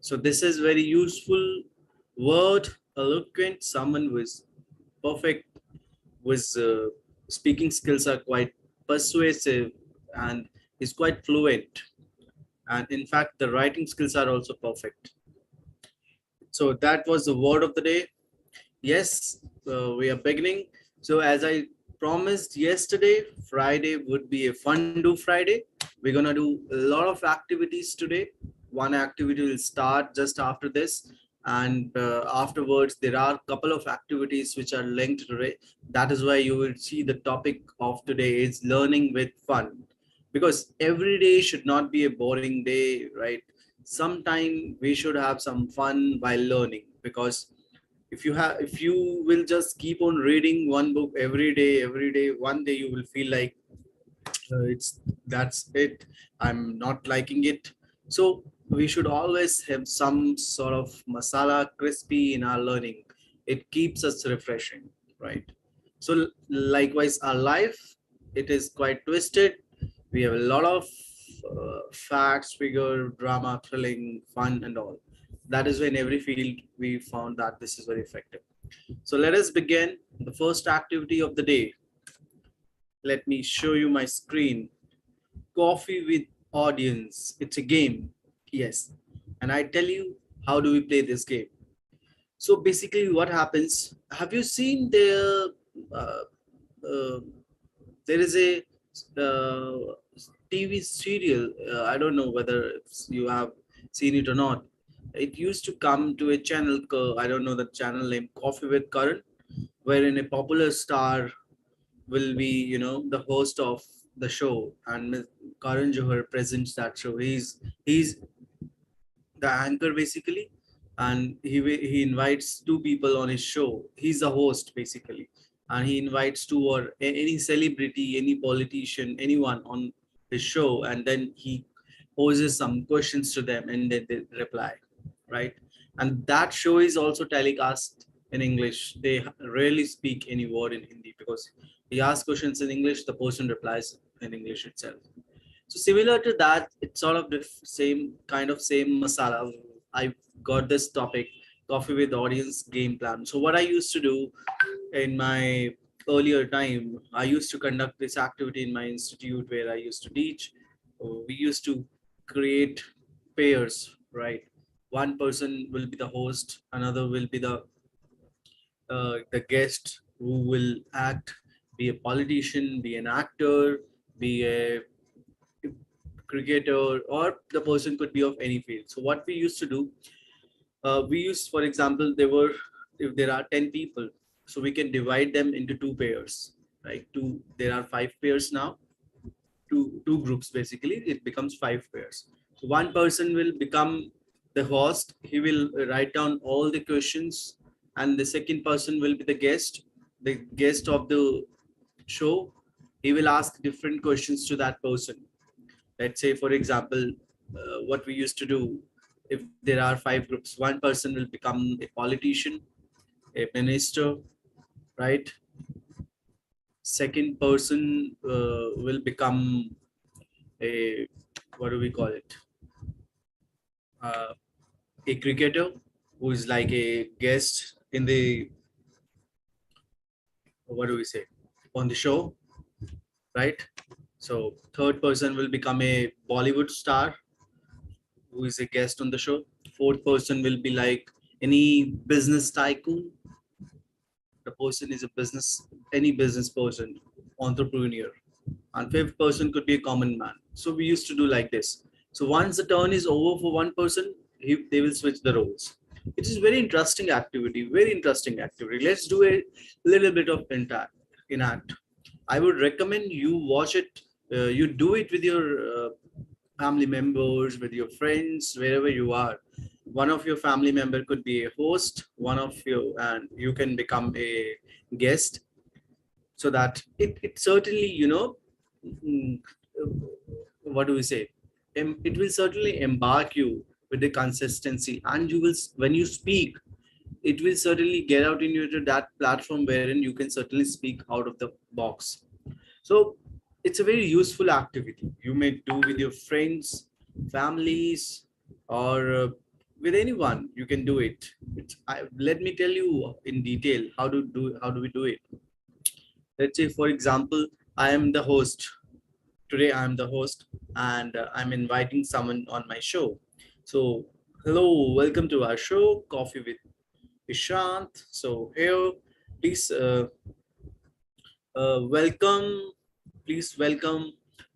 So this is very useful word, eloquent, someone who is perfect, with speaking skills are quite persuasive and is quite fluent. And in fact, the writing skills are also perfect. So that was the word of the day. Yes, we are beginning. So as I promised yesterday, Friday would be a fun do Friday. We're gonna do a lot of activities today. One activity will start just after this, and afterwards there are a couple of activities which are linked today. That is why you will see the topic of today is learning with fun, because every day should not be a boring day, right? Sometime we should have some fun while learning, because if you will just keep on reading one book every day, one day you will feel like it's that's it, I'm not liking it. So we should always have some sort of masala crispy in our learning. It keeps us refreshing, right? So likewise our life, it is quite twisted. We have a lot of facts, figure, drama, thrilling, fun and all. That is why in every field we found that this is very effective. So let us begin the first activity of the day. Let me show you my screen. Coffee with audience. It's a game. Yes. And I tell you, how do we play this game? So basically what happens, have you seen uh, uh, there is a TV serial. I don't know whether you have seen it or not. It used to come to a channel, I don't know the channel name, Coffee with Karan, wherein a popular star will be, the host of the show, and Karan Johar presents that show. He's the anchor basically, and he invites two people on his show. He's the host basically, and he invites two or any celebrity, any politician, anyone on his show, and then he poses some questions to them, and then they reply, right? And that show is also telecast in English. They rarely speak any word in Hindi, because he asks questions in English, the person replies in English itself. So similar to that, it's sort of the same kind of same masala. I got this topic, coffee with audience game plan. So what I used to do in my earlier time, I used to conduct this activity in my institute where I used to teach. We used to create pairs, right? One person will be the host, another will be the guest who will act, be a politician, be an actor, be a cricketer, or the person could be of any field. So what we used to do, we used, for example, if there are 10 people, so we can divide them into two pairs, right? There are five pairs now, two groups basically, it becomes five pairs. So one person will become the host, he will write down all the questions, and the second person will be the guest of the show. He will ask different questions to that person. Let's say, for example, what we used to do, if there are five groups, one person will become a politician, a minister, right? Second person will become a, what do we call it, uh, a cricketer who is like a guest in the, what do we say, on the show, right? So third person will become a Bollywood star who is a guest on the show. Fourth person will be like any business tycoon. The person is a business, any business person, entrepreneur. And fifth person could be a common man. So we used to do like this. So once the turn is over for one person, they will switch the roles. It is very interesting activity, very interesting activity. Let's do a little bit of enact. I would recommend you watch it. You do it with your family members, with your friends, wherever you are. One of your family member could be a host, one of you, and you can become a guest, so that it certainly, mm, what do we say? It will certainly embark you with the consistency, and you will, when you speak, it will certainly get out in you to that platform wherein you can certainly speak out of the box. So it's a very useful activity. You may do with your friends, families, or with anyone you can do it. Let me tell you in detail how do we do it. Let's say, for example, I am the host. Today I am the host, and I'm inviting someone on my show. So hello, welcome to our show, Coffee with Ishant. So here, please welcome, please welcome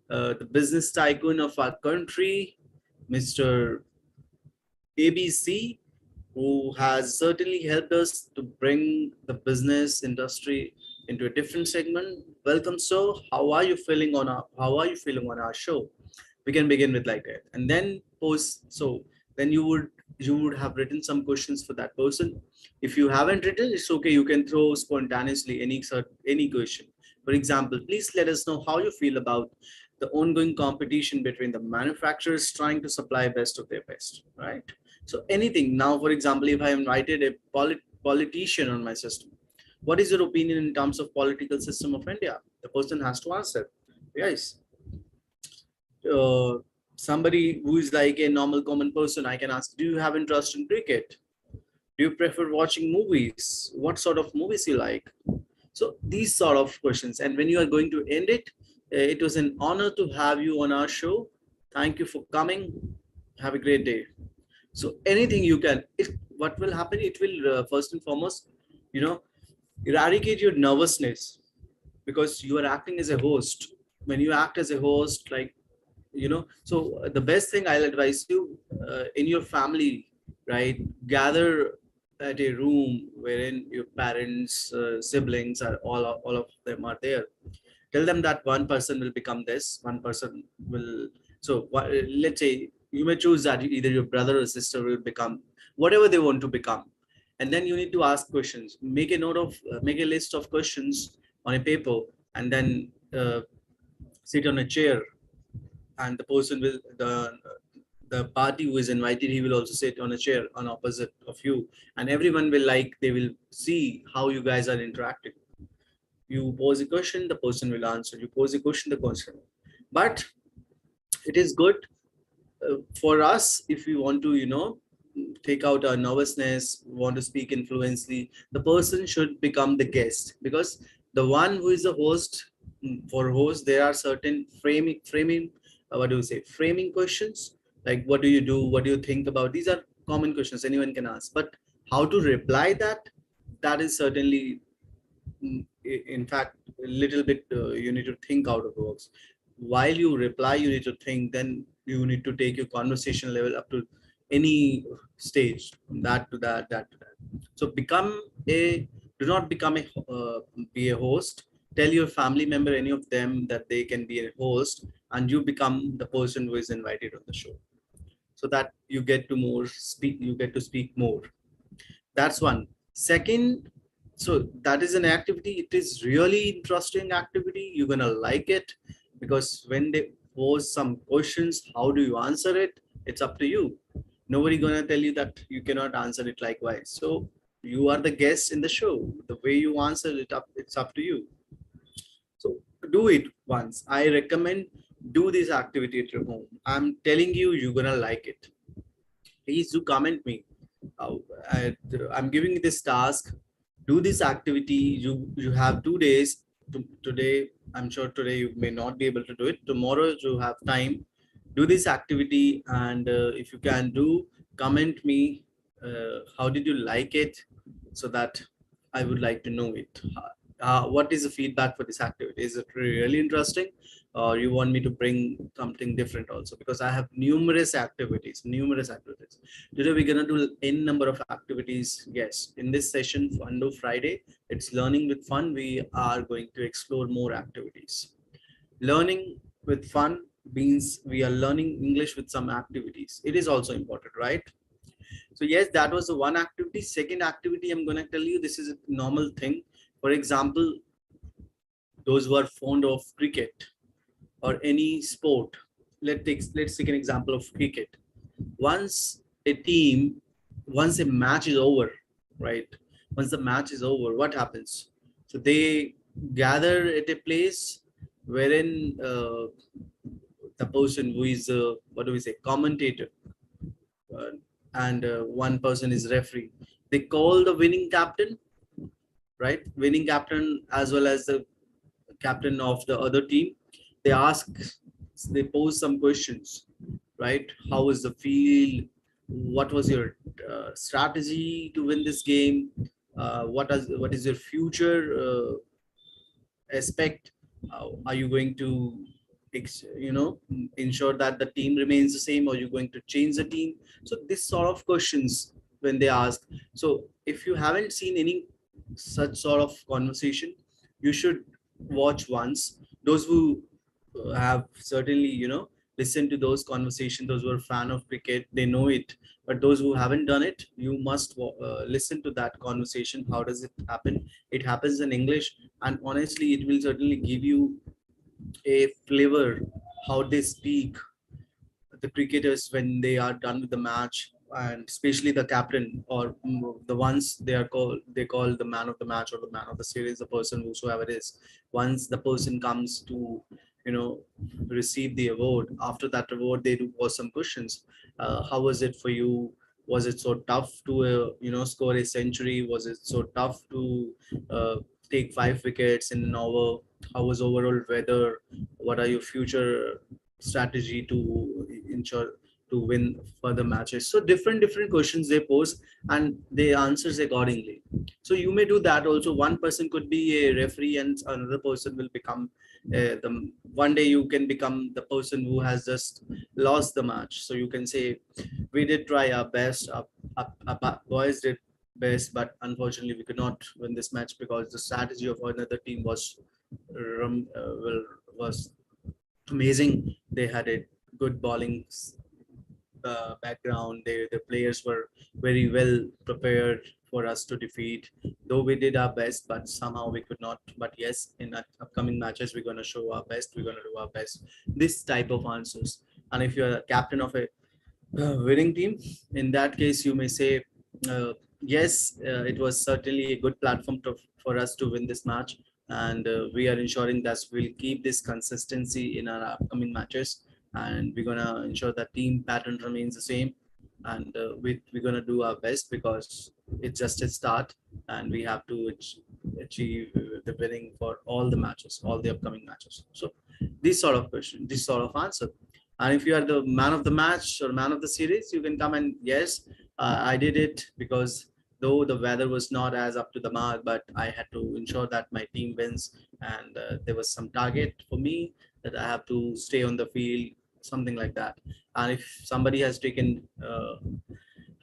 the business tycoon of our country, Mr. ABC, who has certainly helped us to bring the business industry into a different segment. Welcome, sir. How are you feeling on our show? We can begin with like that, and then post. So then you would have written some questions for that person. If you haven't written, it's okay. You can throw spontaneously any question. For example, please let us know how you feel about the ongoing competition between the manufacturers trying to supply best of their best, right? So anything. Now, for example, if I invited a politician on my system, what is your opinion in terms of political system of India? The person has to answer. Yes. Uh, Somebody who is like a normal common person, I can ask, do you have interest in cricket? Do you prefer watching movies? What sort of movies you like? So these sort of questions. And when you are going to end it, it was an honor to have you on our show. Thank you for coming. Have a great day. So anything you can, what will happen, it will first and foremost, you know, eradicate your nervousness, because you are acting as a host. When you act as a host, like, so the best thing I'll advise you, in your family, right, gather at a room wherein your parents, siblings are all of them are there. Tell them that one person will become this, one person will, so let's say you may choose that either your brother or sister will become whatever they want to become. And then you need to ask questions, make a note of, make a list of questions on a paper, and then sit on a chair, and the person will, the party who is invited, he will also sit on a chair on opposite of you, and everyone will, like, they will see how you guys are interacting. You pose a question, the person will answer. You pose a question, the person. But it is good for us, if we want to, take out our nervousness, want to speak influently, the person should become the guest, because the one who is the host, for host, there are certain framing, what do you say, framing questions, like what do you do, what do you think about, these are common questions anyone can ask. But how to reply that, that is certainly, in fact, a little bit, you need to think out of the box. While you reply, you need to think, then you need to take your conversation level up to any stage, from that to that to that. So become a, do not become a, be a host. Tell your family member, any of them, that they can be a host, and you become the person who is invited on the show, so that you get to more speak, you get to speak more. That's one. Second, so that is an activity. It is really interesting activity. You're gonna like it, because when they pose some questions, how do you answer it? It's up to you. Nobody gonna tell you that you cannot answer it likewise. So you are the guest in the show. The way you answer it up, it's up to you. So do it once. I recommend, do this activity at your home. I'm telling you, you're gonna like it. Please do comment me. uh, I'm giving you this task. Do this activity. You have 2 days. Today, I'm sure today you may not be able to do it. Tomorrow you have time. Do this activity, and if you can do, comment me. How did you like it? So that I would like to know it. What is the feedback for this activity? Is it really interesting, or you want me to bring something different also? Because I have numerous activities. Today we're gonna do n number of activities. Yes, in this session, Fundo Friday, it's learning with fun. We are going to explore more activities. Learning with fun means we are learning English with some activities. It is also important, right? So yes, that was the one activity. Second activity, I'm gonna tell you, this is a normal thing. For example, those who are fond of cricket or any sport. Let's take an example of cricket. Once a team, once a match is over, right? Once the match is over, what happens? So they gather at a place wherein the person who is, what do we say, commentator, and one person is referee. They call the winning captain, right? Winning captain as well as the captain of the other team. They ask, they pose some questions, right? How is the field? What was your strategy to win this game? What is your future aspect? Are you going to ensure that the team remains the same, or you're going to change the team? So this sort of questions when they ask. So if you haven't seen any such sort of conversation, you should watch once. Those who have certainly listened to those conversations, those who are fan of cricket, they know it. But those who haven't done it, you must listen to that conversation. How does it happen? It happens in English, and honestly it will certainly give you a flavor how they speak, the cricketers, when they are done with the match, and especially the captain, or the ones they call the man of the match or the man of the series, the person whosoever it is. Once the person comes to you know receive the award, after that award they do pose some questions. How was it for you? Was it so tough to score a century? Was it so tough to uh, take 5 wickets in an over? How was overall weather? What are your future strategy to ensure to win further matches? So different questions they pose, and they answers accordingly. So you may do that also. One person could be a referee, and another person will become the one day you can become the person who has just lost the match. So you can say, we did try our best, our boys did best, but unfortunately we could not win this match because the strategy of another team was well, was amazing. They had a good bowling background. The players were very well prepared for us to defeat. Though we did our best, but somehow we could not. But yes, in upcoming matches, we're going to show our best. We're going to do our best. This type of answers. And if you're a captain of a winning team, in that case, you may say, yes, it was certainly a good platform for us to win this match. And we are ensuring that we'll keep this consistency in our upcoming matches. And we're going to ensure that team pattern remains the same. And we're going to do our best because it's just a start. And we have to achieve the winning for all the matches, all the upcoming matches. So this sort of question, this sort of answer. And if you are the man of the match or man of the series, you can come and yes, I did it because though the weather was not as up to the mark, but I had to ensure that my team wins. And there was some target for me that I have to stay on the field, something like that. And if somebody has taken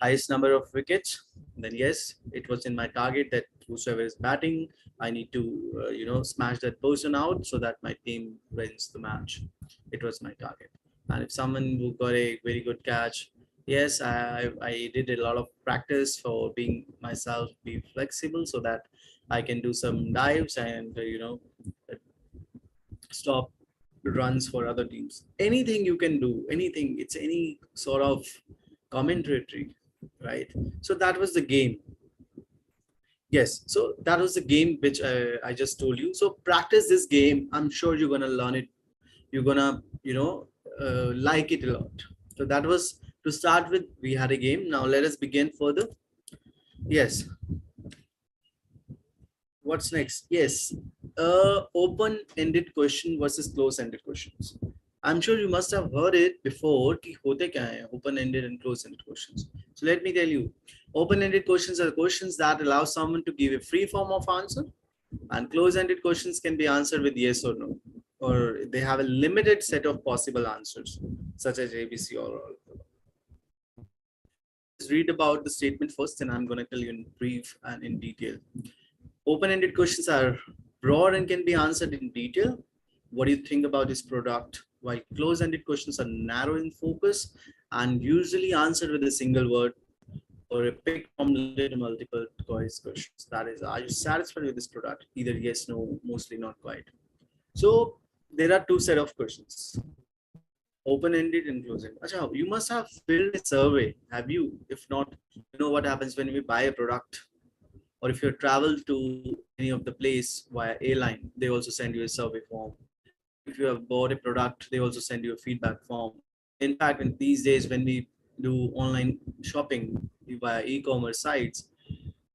highest number of wickets, then yes, it was in my target that whosoever is batting, I need to smash that person out so that my team wins the match. It was my target. And if someone who got a very good catch, yes, I did a lot of practice for being myself, be flexible so that I can do some dives and stop runs for other teams. Anything you can do, anything. It's any sort of commentary, right? So that was the game. Yes, so that was the game which I just told you. So practice this game. I'm sure you're gonna learn it. You're gonna like it a lot. So that was to start with. We had a game. Now let us begin further. Yes. What's next? Yes. Open-ended question versus close-ended questions. I'm sure you must have heard it before. कि होते क्या हैं open-ended and close-ended questions. So let me tell you, open-ended questions are questions that allow someone to give a free form of answer, and close-ended questions can be answered with yes or no, or they have a limited set of possible answers, such as ABC or all. Let's read about the statement first, and I'm going to tell you in brief and in detail. Open-ended questions are broad and can be answered in detail. What do you think about this product? While close-ended questions are narrow in focus and usually answered with a single word or a pick from multiple choice questions. That is, are you satisfied with this product? Either yes, no, mostly not quite. So there are two set of questions, open-ended and closed-ended. Achha, you must have filled a survey, have you? If not, you know what happens when we buy a product, or if you travel to any of the place via airline, they also send you a survey form. If you have bought a product, they also send you a feedback form. In fact, in these days, when we do online shopping via e-commerce sites,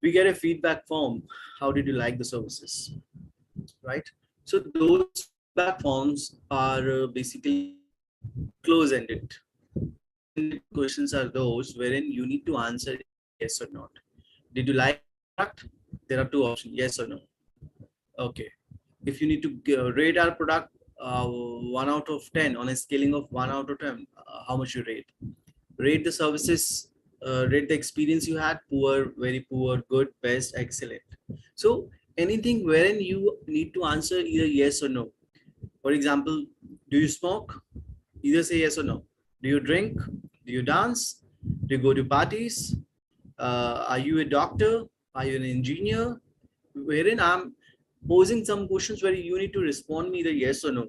we get a feedback form. How did you like the services, right? So those feedback forms are basically close-ended. Close-ended questions are those wherein you need to answer yes or not. Did you like our product? There are two options, yes or no. Okay. If you need to rate our product 1 out of 10 on a scaling of 1 out of 10, how much you rate? Rate the services, rate the experience you had, poor, very poor, good, best, excellent. So anything wherein you need to answer either yes or no. For example, do you smoke? Either say yes or no. Do you drink? Do you dance? Do you go to parties? Are you a doctor? Are you an engineer? Wherein I'm posing some questions where you need to respond me either yes or no.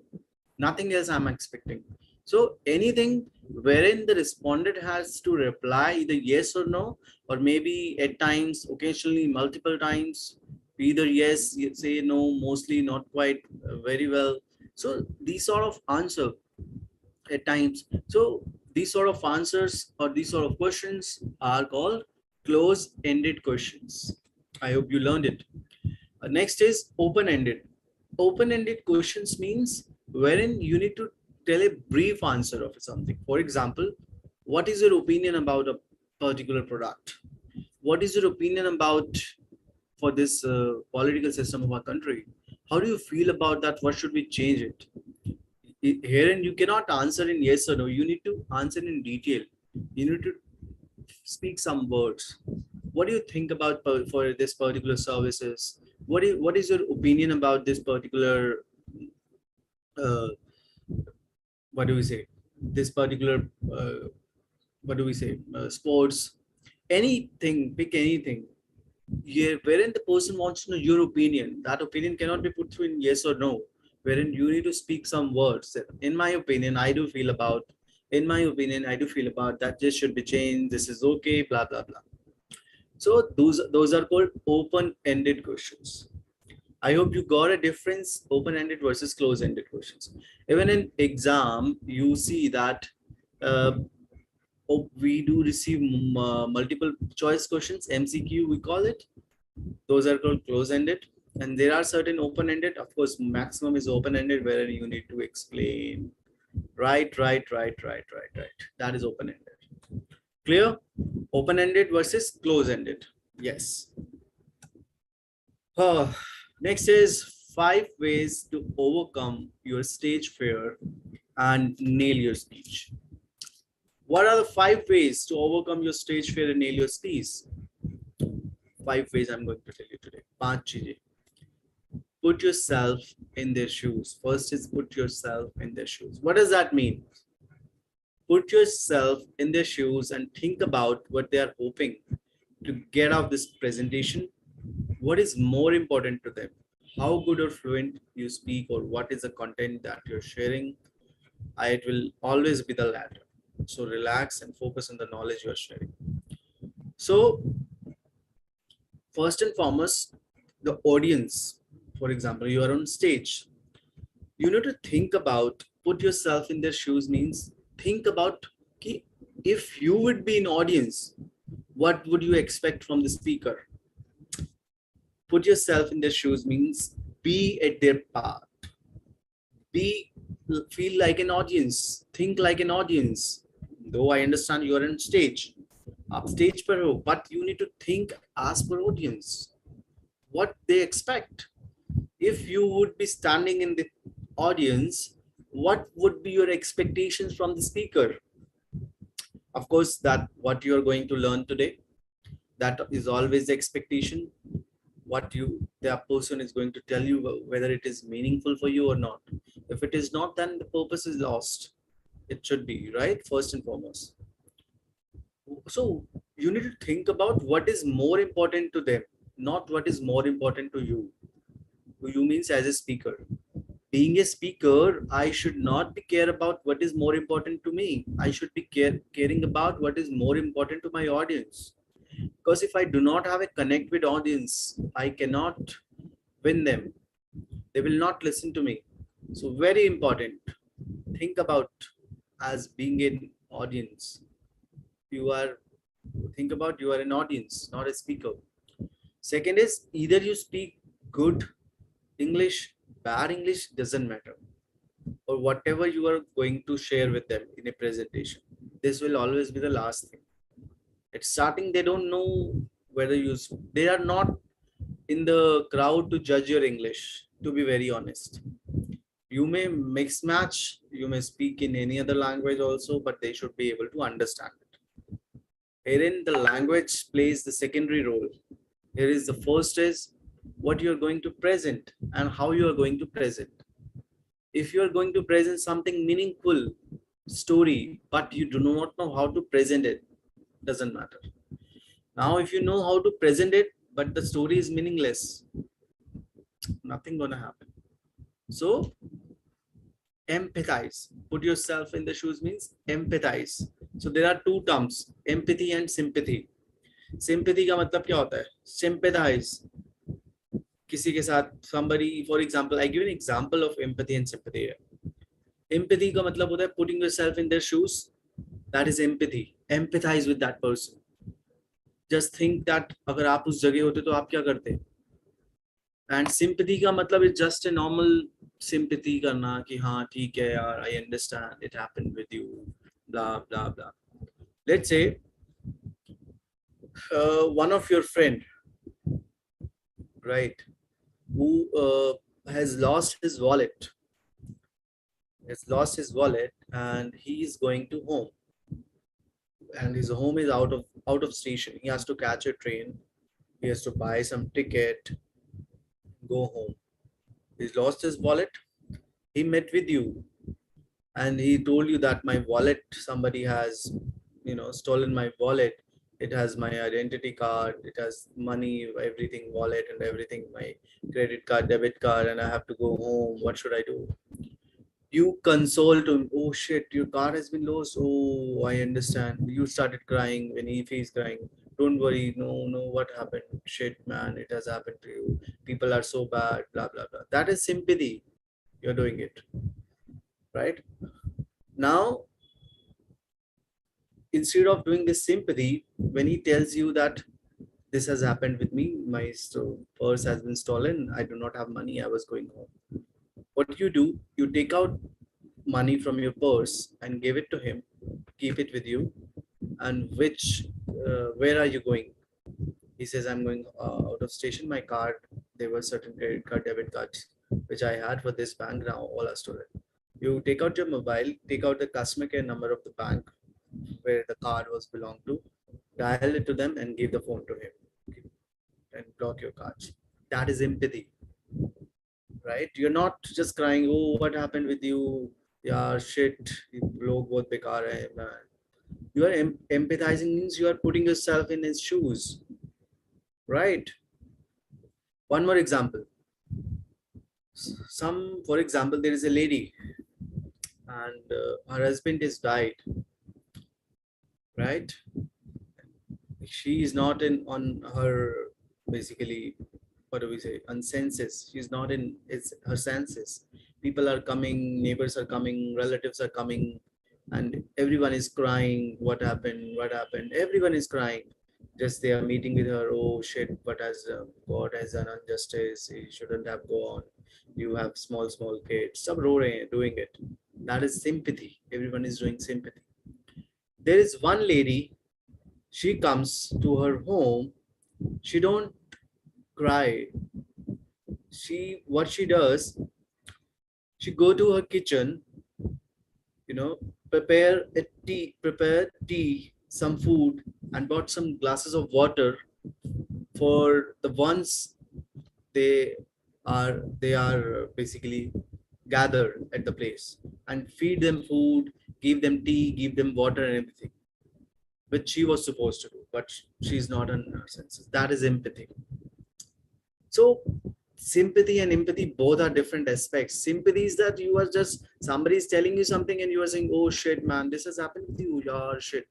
Nothing else I'm expecting. So anything wherein the respondent has to reply either yes or no, or maybe at times, occasionally, multiple times, either yes, say no, mostly not quite very well. So these sort of answer at times. So these sort of answers or these sort of questions are called close-ended questions. I hope you learned it. Next is open-ended. Open-ended questions means wherein you need to tell a brief answer of something. For example, what is your opinion about a particular product? What is your opinion about for this political system of our country? How do you feel about that? What should we change it? Herein you cannot answer in yes or no. You need to answer in detail. You need to speak some words. What do you think about for this particular services? What is your opinion about this particular uh, what do we say? This particular what do we say? Sports, anything. Pick anything. Yeah, wherein the person wants to know your opinion. That opinion cannot be put through in yes or no. Wherein you need to speak some words. In my opinion, I do feel about. In my opinion, I do feel about that. This should be changed. This is okay. Blah blah blah. So those are called open-ended questions. I hope you got a difference, open-ended versus close-ended questions. Even in exam, you see that uh, we do receive multiple choice questions, MCQ we call it. Those are called close-ended. And there are certain open-ended. Of course, maximum is open-ended where you need to explain. Right. That is open-ended. Clear? Open-ended versus close-ended. Yes. Uh, Next is 5 ways to overcome your stage fear and nail your speech. What are the 5 ways to overcome your stage fear and nail your speech? 5 ways I'm going to tell you today. 5 cheezeं. Put yourself in their shoes. First is put yourself in their shoes. What does that mean? Put yourself in their shoes and think about what they are hoping to get out of this presentation. What is more important to them? How good or fluent you speak, or what is the content that you're sharing? It will always be the latter. So relax and focus on the knowledge you are sharing. So first and foremost, the audience, for example, you are on stage. You need to think about, put yourself in their shoes means think about if you would be an audience, what would you expect from the speaker? Put yourself in their shoes means be at their part. Be feel like an audience, think like an audience. Though I understand you're on stage, up stage per ho, but you need to think as per audience, what they expect. If you would be standing in the audience, what would be your expectations from the speaker? Of course, that what you are going to learn today, that is always the expectation. What you the person is going to tell you, whether it is meaningful for you or not. If it is not, then the purpose is lost. It should be right, first and foremost. So you need to think about what is more important to them, not what is more important to you. You means as a speaker. Being a speaker, I should not be care about what is more important to me. I should be caring about what is more important to my audience. Because if I do not have a connect with audience, I cannot win them. They will not listen to me. So very important. Think about as being an audience. You are, think about, you are an audience, not a speaker. Second is, either you speak good English, bad English, doesn't matter, or whatever you are going to share with them in a presentation. This will always be the last thing. At starting, they don't know whether they are not in the crowd to judge your English, to be very honest. You may mix match, you may speak in any other language also, but they should be able to understand it. Herein, the language plays the secondary role. Here is the first is what you are going to present and how you are going to present. If you are going to present something meaningful story, but you do not know how to present it, doesn't matter. Now, if you know how to present it, but the story is meaningless, nothing gonna happen. So empathize. Put yourself in the shoes means empathize. So there are two terms, empathy and sympathy. Sympathy का मतलब क्या होता है? Sympathize. किसी के साथ, somebody, for example, I give an example of empathy and sympathy here. Empathy का मतलब होता है putting yourself in their shoes. That is empathy. Empathize with that person. Just think that अगर आप उस जगह होते तो आप क्या करते? And sympathy का मतलब is just a normal sympathy करना कि हाँ ठीक है यार, I understand it happened with you, blah blah blah. Let's say one of your friend, right, who has lost his wallet, and he is going to home, and his home is out of station. He has to catch a train. He has to buy some ticket, go home. He's lost his wallet. He met with you and he told you that my wallet, somebody has, stolen my wallet. It has my identity card, it has money, everything, wallet and everything, my credit card, debit card, and I have to go home. What should I do? You console to him. Oh shit, your card has been lost. Oh, I understand. You started crying when if he's crying. Don't worry. No, no, what happened? Shit, man, it has happened to you. People are so bad. Blah blah blah. That is sympathy. You're doing it, right? Now, instead of doing this sympathy, when he tells you that this has happened with me, my purse has been stolen. I do not have money. I was going home. What you do? You take out money from your purse and give it to him, keep it with you, and where are you going? He says, I'm going out of station. My card, there were certain credit card, debit cards which I had for this bank, now all are stolen. You take out your mobile, take out the customer care number of the bank where the card was belonged to, dial it to them and give the phone to him and block your cards. That is empathy, right? You're not just crying, oh, what happened with you? Yeah, shit, log bahut bekar hai, man. You are empathizing means you are putting yourself in his shoes, right? One more example. For example, there is a lady and her husband is died, right? She is not in on her, basically, what do we say, on senses. She's not in her senses. People are coming, neighbors are coming, relatives are coming, and everyone is crying. What happened? What happened? Everyone is crying. Just they are meeting with her. Oh shit! What has God has done injustice? He shouldn't have gone. You have small kids. Stop roaring, doing it. That is sympathy. Everyone is doing sympathy. There is one lady. She comes to her home. She don't cry. What she does, she go to her kitchen, prepare tea, some food, and bought some glasses of water for the ones they are basically gathered at the place, and feed them food, give them tea, give them water and everything, which she was supposed to do, but she's not in her senses. That is empathy. So sympathy and empathy both are different aspects. Sympathy is that you are just, somebody is telling you something and you are saying, oh shit, man, this has happened with you. Yeah, shit.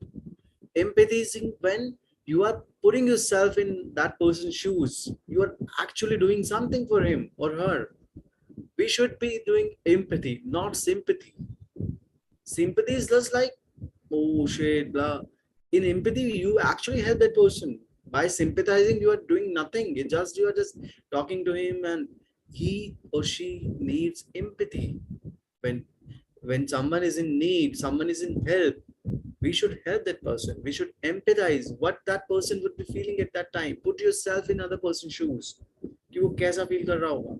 Empathy is when you are putting yourself in that person's shoes. You are actually doing something for him or her. We should be doing empathy, not sympathy. Sympathy is just like, oh shit, blah. In empathy, you actually help that person. By sympathizing, you are doing nothing. You are just talking to him, and he or she needs empathy. When someone is in need, someone is in help, we should help that person. We should empathize what that person would be feeling at that time. Put yourself in other person's shoes कि वो कैसा feel कर रहा होगा,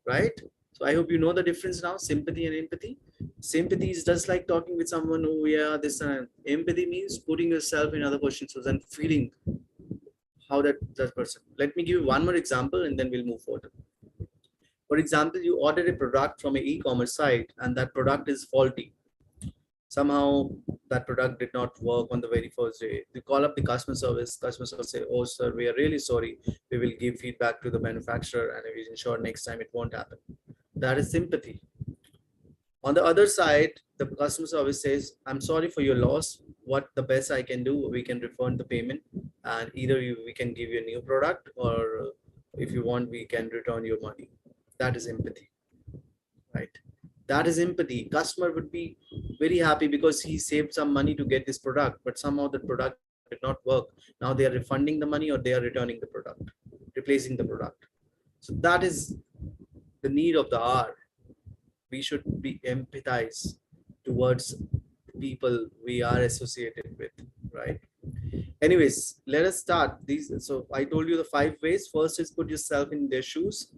right? So I hope you know the difference now, sympathy and empathy. Sympathy is just like talking with someone. Oh yeah, this and empathy means putting yourself in other person's shoes and feeling how that person. Let me give you one more example and then we'll move forward. For example, you ordered a product from an e-commerce site and that product is faulty. Somehow that product did not work on the very first day. You call up the customer service say, oh sir, we are really sorry. We will give feedback to the manufacturer and we ensure next time it won't happen. That is sympathy. On the other side, the customer service says, I'm sorry for your loss. What the best I can do, we can refund the payment and either we can give you a new product or if you want, we can return your money. That is empathy, right? That is empathy. Customer would be very happy because he saved some money to get this product, but somehow the product did not work. Now they are refunding the money or they are returning the product, replacing the product. So that is the need of the hour. We should be empathize towards people we are associated with, right? Anyways, let us start these. So I told you the 5 ways. First is put yourself in their shoes.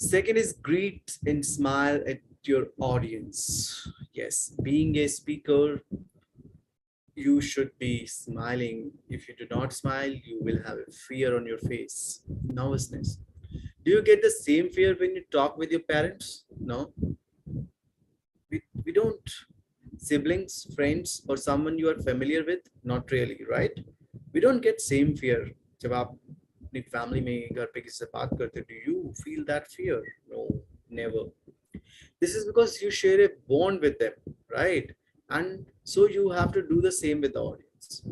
Second is greet and smile at your audience. Yes, being a speaker, you should be smiling. If you do not smile, you will have a fear on your face, nervousness. Do you get the same fear when you talk with your parents? No, we don't. Siblings, friends, or someone you are familiar with? Not really, right? We don't get same fear. जब आप अपनी family में घर पे किसी से बात करते, do you feel that fear? No, never. This is because you share a bond with them, right? And so you have to do the same with the audience.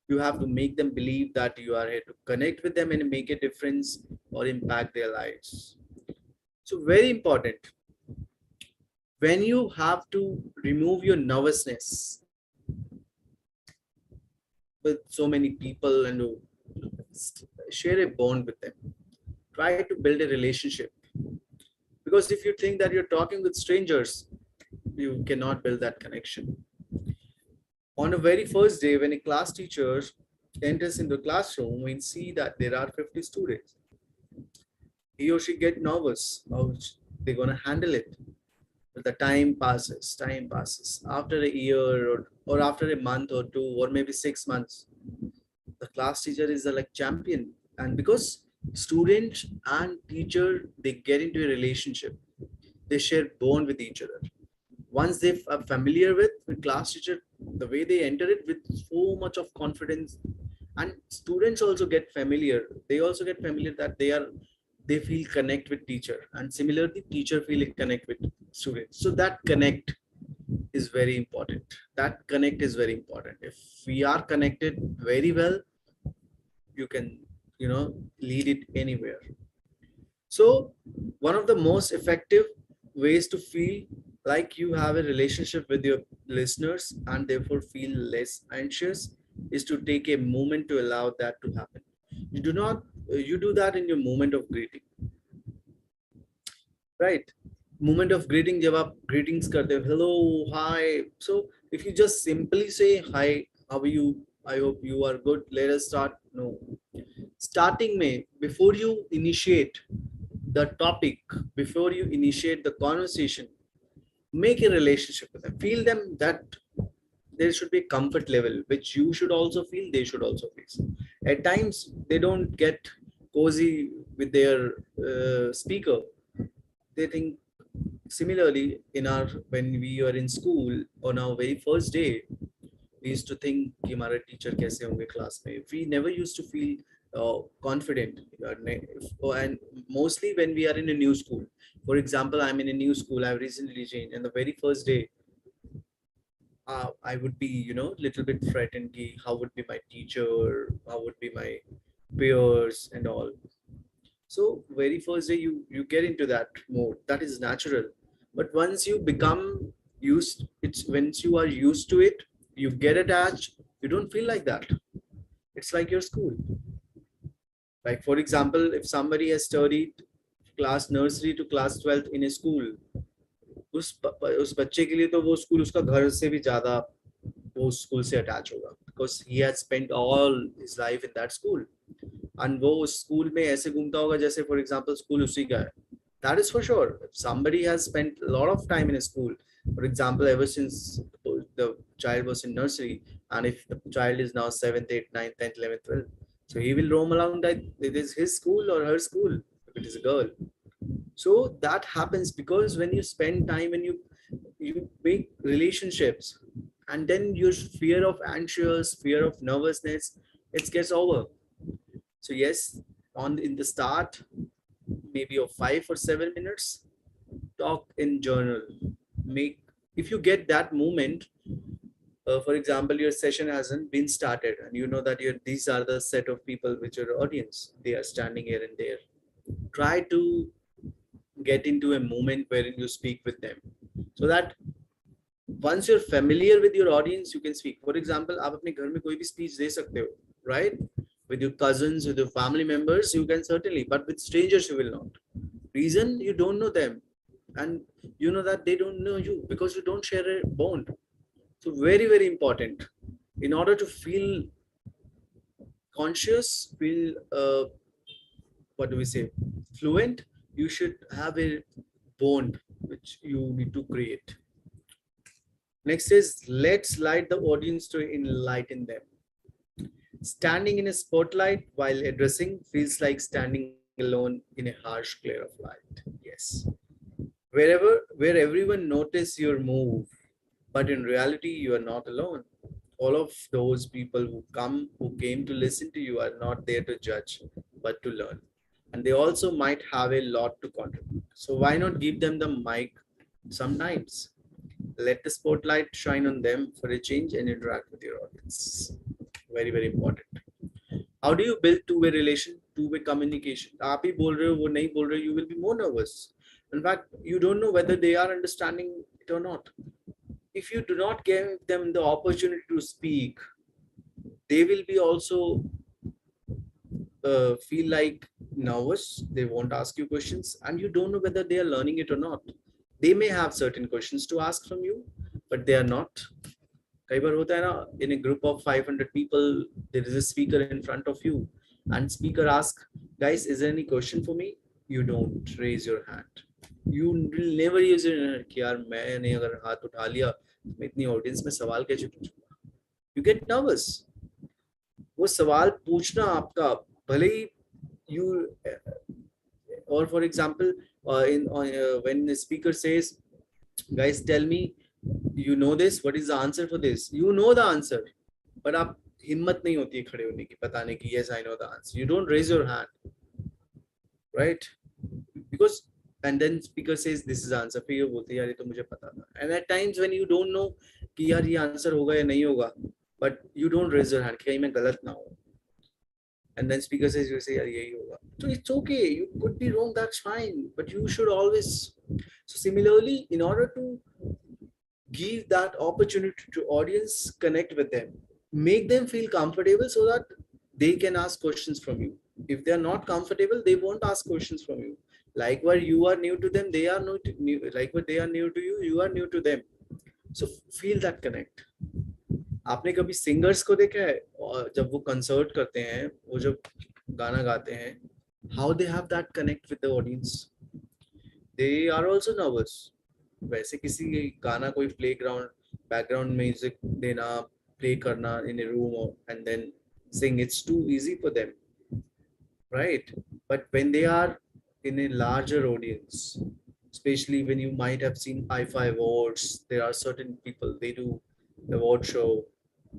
You have to make them believe that you are here to connect with them and make a difference or impact their lives. So very important. When you have to remove your nervousness with so many people and to share a bond with them, try to build a relationship. Because if you think that you're talking with strangers, you cannot build that connection. On the very first day, when a class teacher enters into the classroom, we see that there are 50 students. He or she get nervous. How they're gonna handle it? But the time passes. Time passes. After a year or after a month or two or maybe 6 months, the class teacher is a like champion. And because student and teacher they get into a relationship, they share bond with each other. Once they are familiar with class teacher, the way they enter it with so much of confidence, and students also get familiar. They also get familiar that they feel connect with teacher, and similarly teacher feel connect with students. So that connect is very important. That connect is very important. If we are connected very well, you can lead it anywhere. So one of the most effective ways to feel like you have a relationship with your listeners and therefore feel less anxious is to take a moment to allow that to happen. You do not you do that in your moment of greeting, right? Moment of greeting, जब आप greetings करते हो, hello, hi. So if you just simply say hi, how are you? I hope you are good. Let us start. No, starting may before you initiate the topic, before you initiate the conversation, make a relationship with them. Feel them that there should be a comfort level, which you should also feel, they should also feel. At times, they don't get cozy with their speaker. They think similarly in our when we were in school on our very first day, we used to think कि हमारे teacher कैसे होंगे class में. We never used to feel confident, and mostly when we are in a new school. For example, I'm in a new school. I've recently changed, and the very first day, I would be, little bit frightened. Ki, how would be my teacher? How would be my peers and all? So very first day, you get into that mode. That is natural. But once you become used, it's once you are used to it, You get attached, you don't feel like that. It's like your school. Like for example, if somebody has studied class nursery to class 12th in a school, उस बच्चे के लिए तो वो school उसका घर से भी ज्यादा वो स्कूल से अटैच होगा, because he has spent all his life in that school. And वो उस स्कूल में ऐसे घूमता होगा जैसे फॉर एग्जांपल स्कूल उसी का है. That is for sure. If somebody has spent a lot of time in a school, for example, ever since the child was in nursery, and if the child is now 7th, 8th, 9th, 10th, 11th, 12th, so he will roam around that it is his school or her school if it is a girl. So that happens because when you spend time, when you make relationships, and then your fear of anxious, fear of nervousness, it gets over. So yes, on in the start, maybe of 5 or 7 minutes, talk in journal. Make, if you get that moment, for example, your session hasn't been started and you know that these are the set of people which are audience, they are standing here and there, try to get into a moment wherein you speak with them, so that once you're familiar with your audience, you can speak. For example, आप अपने घर में कोई भी speech दे सकते हो, right? With your cousins, with your family members, you can certainly, but with strangers, you will not. Reason, you don't know them, and you know that they don't know you because you don't share a bond. So very, very important. In order to feel conscious, feel what do we say, fluent, you should have a bond which you need to create. Next is, let's light the audience to enlighten them. Standing in a spotlight while addressing feels like standing alone in a harsh glare of light. Yes. Where everyone notices your move, but in reality, you are not alone. All of those people who came to listen to you are not there to judge, but to learn. And they also might have a lot to contribute. So why not give them the mic sometimes? Let the spotlight shine on them for a change and interact with your audience. Very, very important. How do you build two-way relation, two-way communication? आप ही बोल रहे हो, वो नहीं बोल रहे, you will be more nervous. In fact, you don't know whether they are understanding it or not. If you do not give them the opportunity to speak, they will be also feel like nervous. They won't ask you questions, and you don't know whether they are learning it or not. They may have certain questions to ask from you, but they are not. कई बार होता है ना, in a group of 500 people, there is a speaker in front of you, and speaker asks, guys, is there any question for me? You don't raise your hand. You will never use your hand कि यार मैंने अगर हाथ उठा लिया तो मैं इतनी ऑडियंस में सवाल कैसे पूछूंगा. You get nervous. वो सवाल पूछना आपका, भले ही you or for example when the speaker says, guys, tell me, you know this, what is the answer for this? You know the answer, but आप हिम्मत नहीं होती है खड़े होने की, बताने की, yes, I know the answer. You don't raise your hand, right? Because and then speaker says this is the answer, फिर ये बोलते हैं यार ये तो मुझे पता था. And at times when you don't know कि यार ये आंसर होगा या नहीं होगा, but you don't raise your hand कि कहीं मैं गलत ना हो. And then speaker says, you say, yaar yahi hoga. So it's okay, you could be wrong, that's fine, but you should always. So similarly, in order to give that opportunity to audience, connect with them, make them feel comfortable so that they can ask questions from you. If they are not comfortable, they won't ask questions from you. Like where you are new to them, they are not new. Like where they are new to you, you are new to them. So feel that connect. आपने कभी singers को देखा है और जब वो concert करते हैं, वो जब गाना गाते हैं, how they have that connect with the audience? They are also nervous. वैसे किसी गाना कोई प्लेग्राउंड बैकग्राउंड म्यूजिक देना, प्ले करना in a room and then sing, it's too easy for them, right? But when they are in a larger audience, especially when you might have seen I5 awards, there are certain people, they do the award show,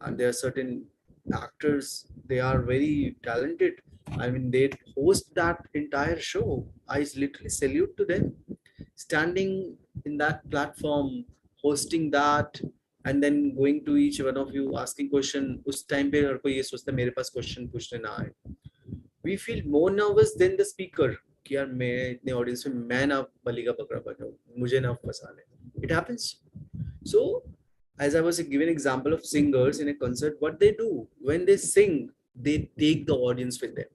and there are certain actors, they are very talented. I mean, they host that entire show. I literally salute to them, standing in that platform, hosting that, and then going to each one of you asking question. उस time पे हर कोई ये सोचता है मेरे पास question पूछने ना आए. We feel more nervous than the speaker कि यार मैं इतने ऑडियंस में मैं ना बलि का बकरा बन जाऊं, मुझे ना फंसा ले. It happens. So As I was giving example of singers in a concert, what they do when they sing, they take the audience with them,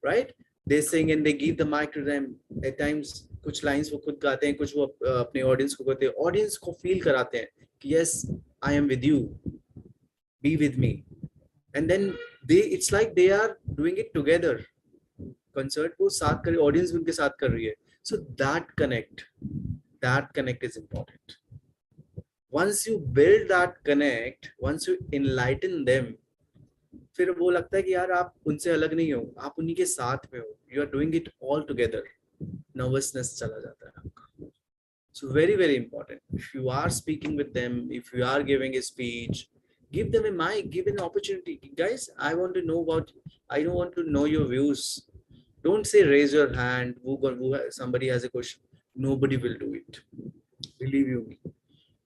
right? They sing and they give the mic to them. At times, कुछ lines वो खुद गाते हैं, कुछ वो अपने audience को कहते हैं, audience को feel कराते हैं कि yes, I am with you, be with me, and then it's like they are doing it together. Concert वो साथ कर, audience भी उनके साथ कर रही है. So that connect is important. Once you build that connect, once you enlighten them, फिर वो लगता है कि यार आप उनसे अलग नहीं हो, आप उन्हीं के साथ में हो, you are doing it all together. Nervousness चला जाता है आपका. So very important. If you are speaking with them, if you are giving a speech, give them a mic, give an opportunity. Guys, I want to know I don't want to know your views. Don't say raise your hand. Somebody has a question. Nobody will do it. Believe you me.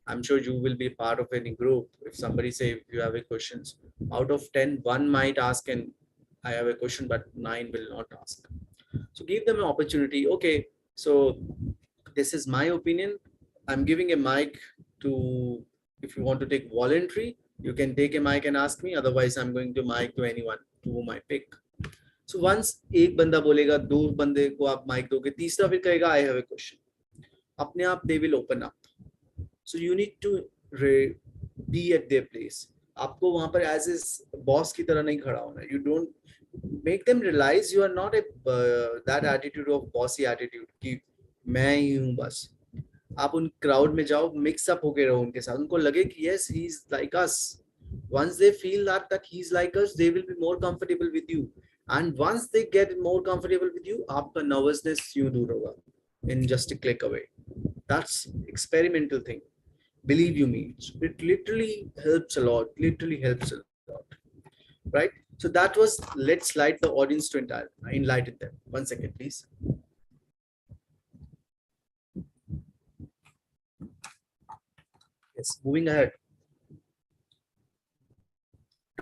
I'm sure you will be part of any group. If somebody say if you have a questions, out of 10, one might ask and I have a question, but 9 will not ask. So give them an opportunity. Okay, so this is my opinion. I'm giving a mic to, if you want to take voluntary, you can take a mic and ask me. Otherwise, I'm going to mic to anyone to whom I pick. So once एक बंदा बोलेगा, दो बंदे को आप mic दोगे, तीसरा फिर कहेगा I have a question. अपने आप they will open up. So you need to be at their place. आपको वहां पर as a boss की तरह नहीं खड़ा होना. You don't make them realize you are not a that attitude of bossy attitude कि मैं ही हूँ बस. आप उन crowd में जाओ, mix up होके रहो उनके साथ. उनको लगे कि yes, he is like us. Once they feel that he's like us, they will be more comfortable with you. And once they get more comfortable with you, आपका nervousness यूं दूर होगा in just a click away. That's experimental thing. Believe you me, it literally helps a lot. Right? So that was, let's light the audience to enlighten them. 1 second, please. Yes, moving ahead.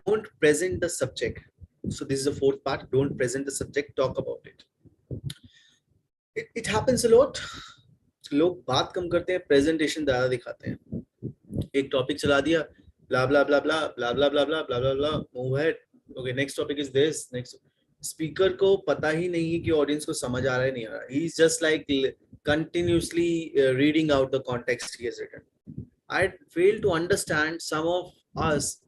Don't present the subject. So this is the fourth part. Don't present the subject, talk about it. It happens a lot. लोग बात कम करते हैं, presentation ज्यादा दिखाते हैं. एक topic चला दिया, blah blah blah blah blah blah blah blah blah blah blah, move ahead. Okay, next topic is this. Next speaker को पता ही नहीं है कि ऑडियंस को समझ आ रहा है नहीं आ रहा. He is just like continuously reading out the context he has written. I fail to understand some of us.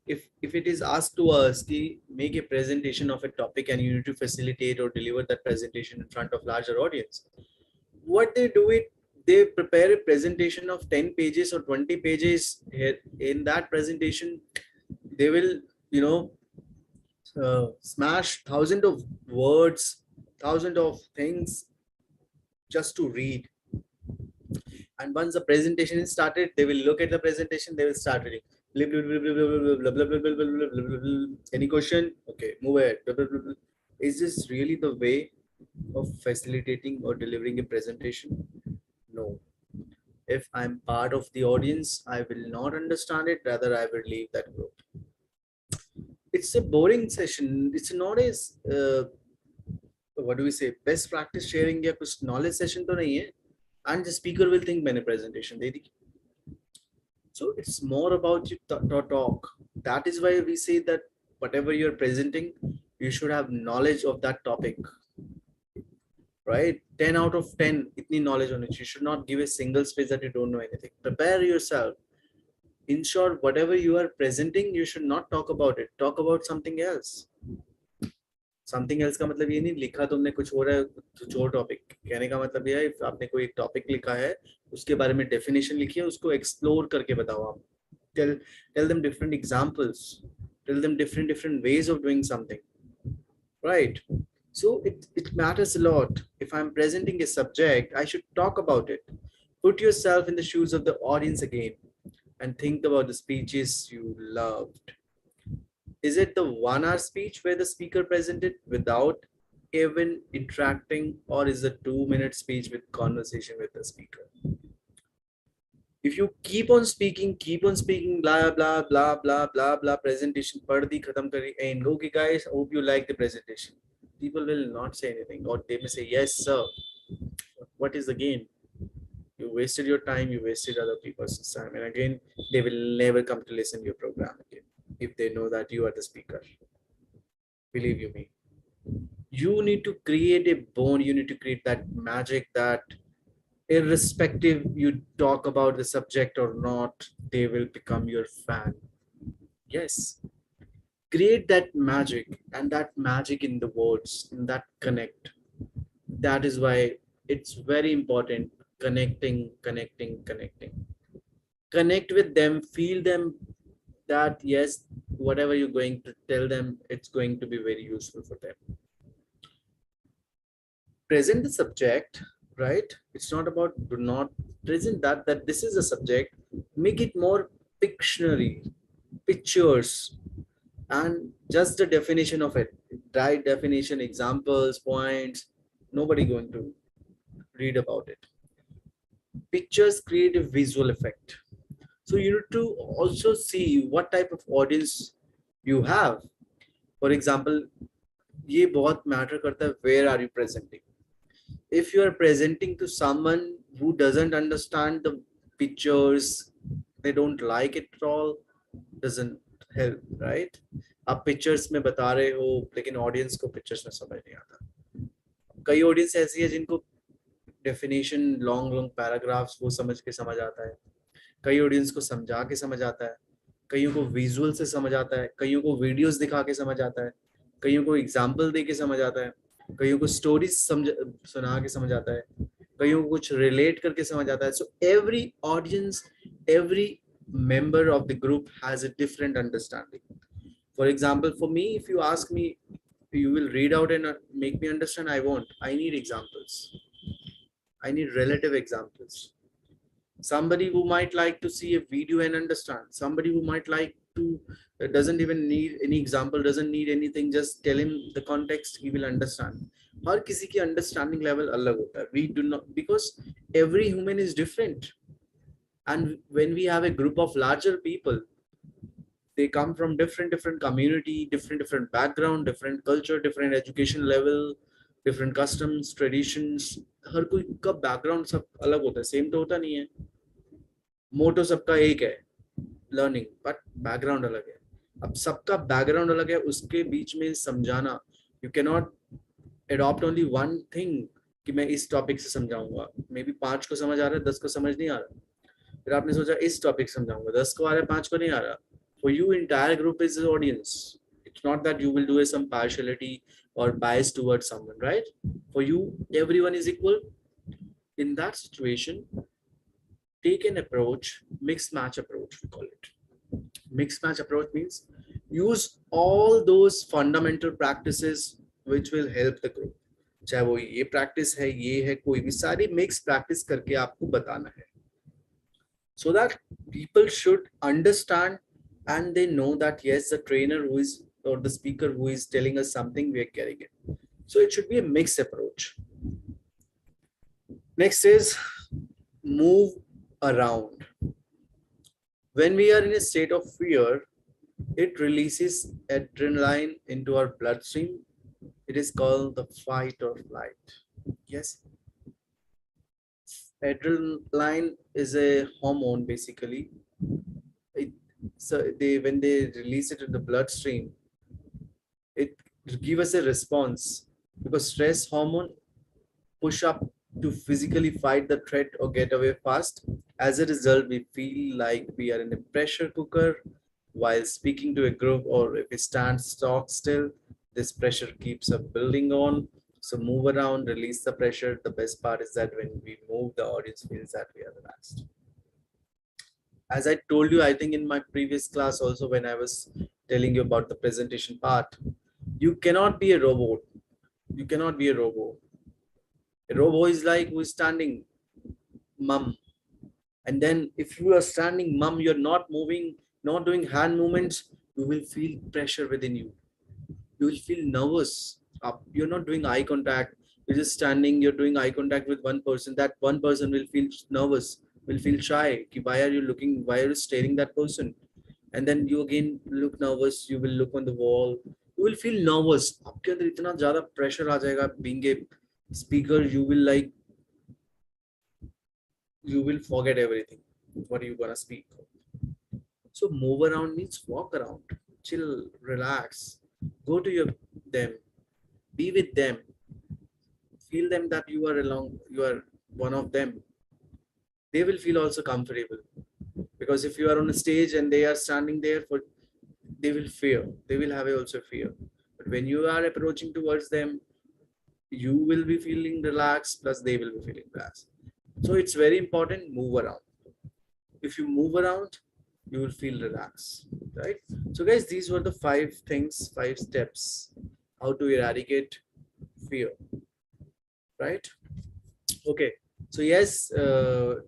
If it is asked to us to make a presentation of a topic and you need to facilitate or deliver that presentation in front of larger audience, what they do it, they prepare a presentation of 10 pages or 20 pages. In that presentation they will, you know, smash thousands of words, thousands of things just to read. And once the presentation is started, they will look at the presentation, they will start reading. Any question? Okay, move ahead. Is this really the way of facilitating or delivering a presentation? No. If I'm part of the audience, I will not understand it, rather I will leave that group. It's a boring session. It's not as what do we say, best practice sharing या कुछ knowledge session तो नहीं है, and the speaker will think मैंने presentation they the. So it's more about you talk. That is why we say that whatever you're presenting, you should have knowledge of that topic. Right? 10 out of 10, itni knowledge on it. You should not give a single space that you don't know anything. Prepare yourself. In short, whatever you are presenting, you should not talk about it. Talk about something else. Something else का मतलब ये नहीं लिखा तुमने कुछ हो रहा है कुछ और टॉपिक. कहने का मतलब ये है आपने कोई एक टॉपिक लिखा है, उसके बारे में डेफिनेशन लिखी है, उसको एक्सप्लोर करके बताओ आप. Tell them different examples. Tell them different ways of doing something. Right? So it matters a lot. If I'm presenting a subject, I should talk about it. Put yourself in the shoes of the audience again and think about the speeches you loved. Is it the 1 hour speech where the speaker presented without even interacting, or is it 2-minute speech with conversation with the speaker? If you keep on speaking, blah, blah, blah, blah, blah, blah, presentation, पढ़ दी, खत्म करी, and okay guys, hope you like the presentation. People will not say anything, or they may say, yes, sir. What is the gain? You You wasted your time, you wasted other people's time, and again, they will never come to listen to your program again if they know that you are the speaker. Believe you me. You need to create a bond, you need to create that magic that irrespective you talk about the subject or not, they will become your fan. Yes. Create that magic, and that magic in the words, in that connect. That is why it's very important. Connecting. Connect with them, feel them that yes, whatever you're going to tell them, it's going to be very useful for them. Present the subject, right? It's not about do not present that this is a subject. Make it more pictionary, pictures, and just the definition of it. Right definition, examples, points. Nobody going to read about it. Pictures create a visual effect. So you need to also see what type of audience you have. For example, ये बहुत matter करता है, where are you presenting? If you are presenting to someone who doesn't understand the pictures, they don't like it at all, doesn't help, right? आप pictures में बता रहे हो लेकिन audience को pictures में समझ नहीं आता. कई audience ऐसी है जिनको definition long paragraphs वो समझ के समझ आता है, कई ऑडियंस को समझा के समझ आता है, कईयों को विजुअल से समझ आता है, कईयों को वीडियोस दिखा के समझ आता है, कईयों को एग्जांपल दे के समझ आता है, कईयों को स्टोरीज सुना के समझ आता है, कईयों को कुछ रिलेट करके समझ आता है. So every audience, every member of the group has a different understanding. For example, for me, if you ask me, you will read out and make me understand, I need examples. I need relative examples. Somebody who might like to see a video and understand, somebody who might like to doesn't even need any example, doesn't need anything, just tell him the context, he will understand. हर किसी की understanding level अलग होता है. We do not, because every human is different, and when we have a group of larger people, they come from different community, different background, different culture, different education level, different customs, traditions. हर कोई का background सब अलग होता है, same तो होता नहीं है. मोटो सबका एक है, लर्निंग, बट बैकग्राउंड अलग है. अब सबका बैकग्राउंड अलग है, उसके बीच में समझाना, you can not adopt only one thing कि मैं इस टॉपिक से समझाऊंगा. मे बी 5 को समझ आ रहा है, 10 को समझ नहीं आ रहा. फिर आपने सोचा इस टॉपिक समझाऊंगा, 10 को आ रहा है, 5 को नहीं आ रहा. For you entire group is audience. It's not that you will do some partiality or bias towards someone, right? For you, everyone is equal. In that situation, take an approach, mixed match approach, we call it. Mixed match approach means use all those fundamental practices which will help the group. चाहे वो ये practice है, ये है, कोई भी, सारी mixed practice करके आपको बताना है. So that people should understand and they know that yes, the trainer who is or the speaker who is telling us something, we are getting it. So it should be a mixed approach. Next is move around. When we are in a state of fear, it releases adrenaline into our bloodstream. It is called the fight or flight. Yes. Adrenaline is a hormone basically. When they release it in the bloodstream, it gives us a response, because stress hormone push up to physically fight the threat or get away fast. As a result, we feel like we are in a pressure cooker while speaking to a group, or if we stand stock still, this pressure keeps up building on. So move around, release the pressure. The best part is that when we move, the audience feels that we are relaxed. As I told you, I think in my previous class also, when I was telling you about the presentation part, you cannot be a robot. You cannot be a robot. A robot is like who is standing mum. And then if you are standing mum, you're not moving, not doing hand movements, you will feel pressure within you. You will feel nervous. You're not doing eye contact. You're just standing, you're doing eye contact with one person. That one person will feel nervous, will feel shy. Why are you looking, why are you staring that person? And then you again look nervous, you will look on the wall. You will feel nervous. आपके अंदर इतना ज़्यादा pressure आ जाएगा. Being a speaker, you will like you will forget everything. What are you gonna speak? So move around means walk around, chill, relax, go to them, be with them, feel them that you are along, you are one of them. They will feel also comfortable, because if you are on a stage and they are standing there for, they will fear. They will have also fear. But when you are approaching towards them, you will be feeling relaxed. Plus, they will be feeling relaxed. So it's very important. Move around. If you move around, you will feel relaxed, right? So guys, these were the 5 things, 5 steps how to eradicate fear, right? Okay, so yes,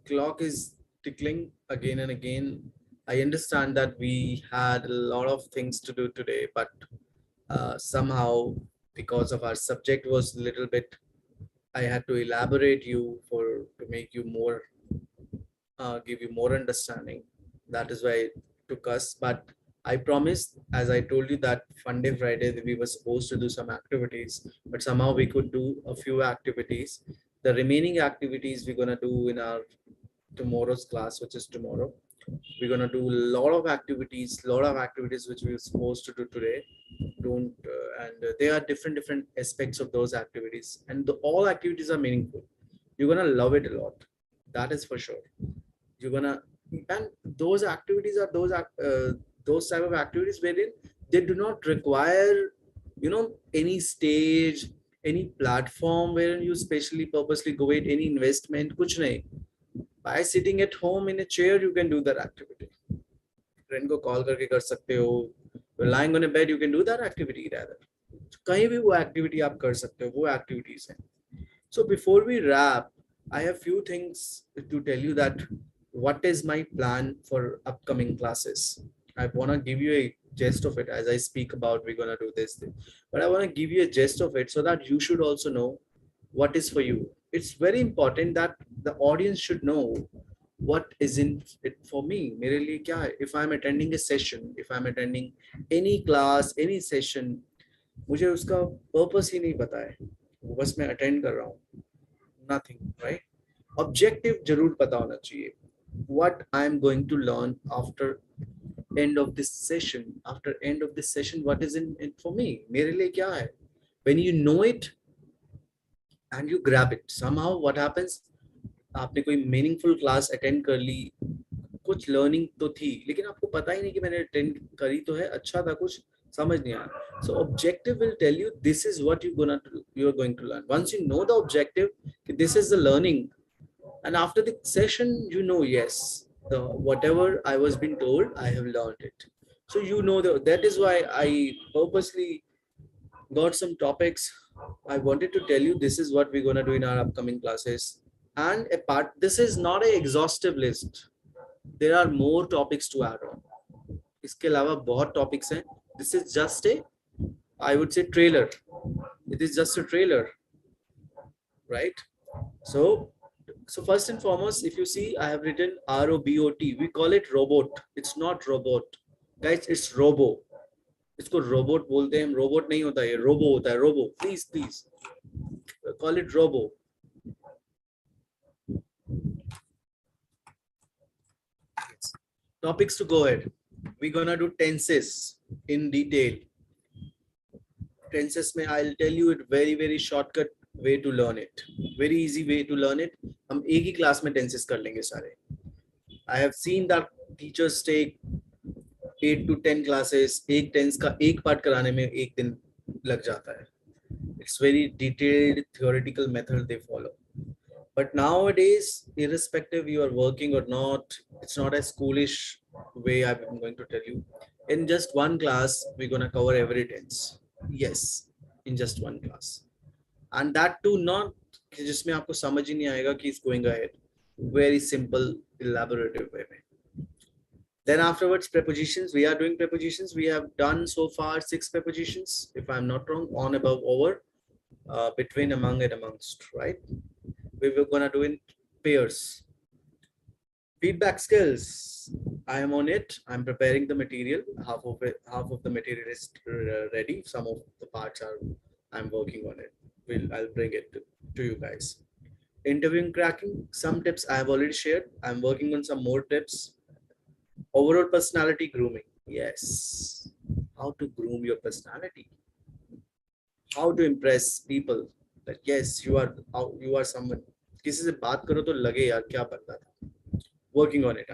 clock is tickling again and again. I understand that we had a lot of things to do today, but somehow, because of our subject was a little bit, I had to elaborate you for to make you more, give you more understanding. That is why it took us. But I promised, as I told you, that Fun Day Friday that we were supposed to do some activities, but somehow we could do a few activities. The remaining activities we're gonna do in our tomorrow's class, which is tomorrow. We're gonna do a lot of activities which we were supposed to do today. Don't and There are different aspects of those activities, and all activities are meaningful. You're gonna love it a lot. That is for sure. You're gonna, and those activities are those type of activities wherein they do not require, any stage, any platform wherein you specially purposely go it, any investment, kuch nahi. By sitting at home in a chair, you can do that activity. Friend को call करके कर सकते हो. Lying on a bed, you can do that activity rather. कहीं भी वो activity आप कर सकते हो, वो activities हैं. So before we wrap, I have few things to tell you that what is my plan for upcoming classes. I want to give you a gist of it as I speak about we're gonna do this thing, but I want to give you a gist of it so that you should also know what is for you. It's very important that the audience should know what is in it for me. मेरे लिए क्या है? If I'm attending a session, if I'm attending any class, any session, मुझे उसका purpose ही नहीं पता है. वो बस मैं attend कर रहा हूँ. Nothing, right? Objective जरूर पता होना चाहिए. What I am going to learn after end of this session. After end of this session, what is in it for me? मेरे लिए क्या है? When you know it and you grab it, somehow what happens? आपने कोई meaningful class attend कर ली, कुछ learning तो थी, लेकिन आपको पता ही नहीं कि मैंने attend करी तो है, अच्छा था, कुछ समझ नहीं आया. So objective will tell you this is what you're going to learn. Once you know the objective, this is the learning, and after the session, yes, whatever I was being told, I have learned it. So that is why I purposely got some topics. I wanted to tell you this is what we're gonna do in our upcoming classes. And apart, this is not an exhaustive list. There are more topics to add on. इसके अलावा बहुत topics हैं. This is just a, I would say, trailer. It is just a trailer, right? So first and foremost, if you see, I have written ROBOT. We call it robot. It's not robot, guys. It's robo. इसको robot बोलते हैं. Robot नहीं होता है, robo होता है. Robo. Please call it robo. Yes. Topics to go ahead. We're gonna do tenses in detail. Tenses में I'll tell you it very shortcut way to learn it. Very easy way to learn it. हम एक ही class में tenses कर लेंगे सारे. I have seen that teachers take 8 to 10 classes. एक tense का एक part कराने में एक दिन लग जाता है. It's very detailed theoretical method they follow. But nowadays, irrespective you are working or not, it's not a schoolish way I'm going to tell you. In just one class, we're gonna cover every tense. Yes, in just one class. And that too not जिसमें आपको समझ ही नहीं आएगा कि it's going ahead. Very simple, elaborative way. Then afterwards, prepositions. We are doing prepositions. We have done so far 6 prepositions, if I'm not wrong, on, above, over, between, among, and amongst, right? We were gonna do in pairs. Feedback skills. I am on it. I'm preparing the material. Half of the material is ready. Some of the parts are, I'm working on it. I'll bring it to you guys. Interviewing cracking, some tips I have already shared. I'm working on some more tips. Overall personality grooming. Yes. How to groom your personality. How to impress people. That yes, you are someone. किसी से बात करो तो लगे यार क्या बनता था. Working on it.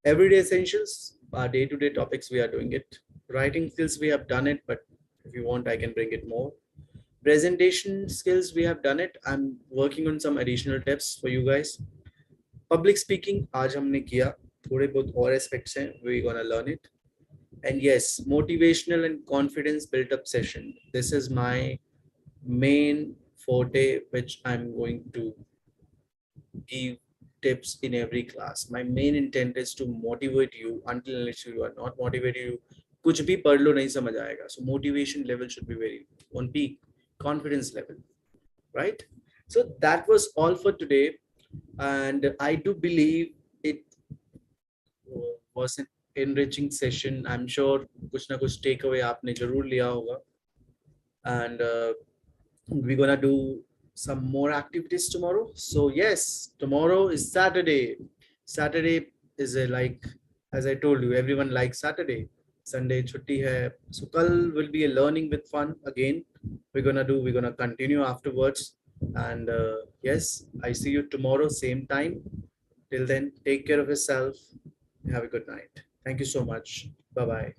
Everyday essentials, day-to-day topics we are doing it. Writing skills we have done it, but if you want, I can bring it more. Presentation skills we have done it. I'm working on some additional tips for you guys. Public speaking, आज हमने किया. थोड़े बहुत और aspects हैं. We're gonna learn it. And yes, motivational and confidence built up session. This is my main forte, which I'm going to give tips in every class. My main intent is to motivate you. Until unless you are not motivated, you कुछ भी पढ़ लो नहीं समझ आएगा. So motivation level should be very on peak, confidence level, right? So that was all for today, and I do believe it was an enriching session. I'm sure कुछ ना कुछ takeaway आपने जरूर लिया होगा, and we're gonna do some more activities tomorrow. So yes, tomorrow is Saturday. Saturday is a like, as I told you, everyone likes Saturday. Sunday chutti hai. So kal will be a learning with fun again. We're gonna continue afterwards. And yes, I see you tomorrow, same time. Till then, take care of yourself. Have a good night. Thank you so much. Bye bye.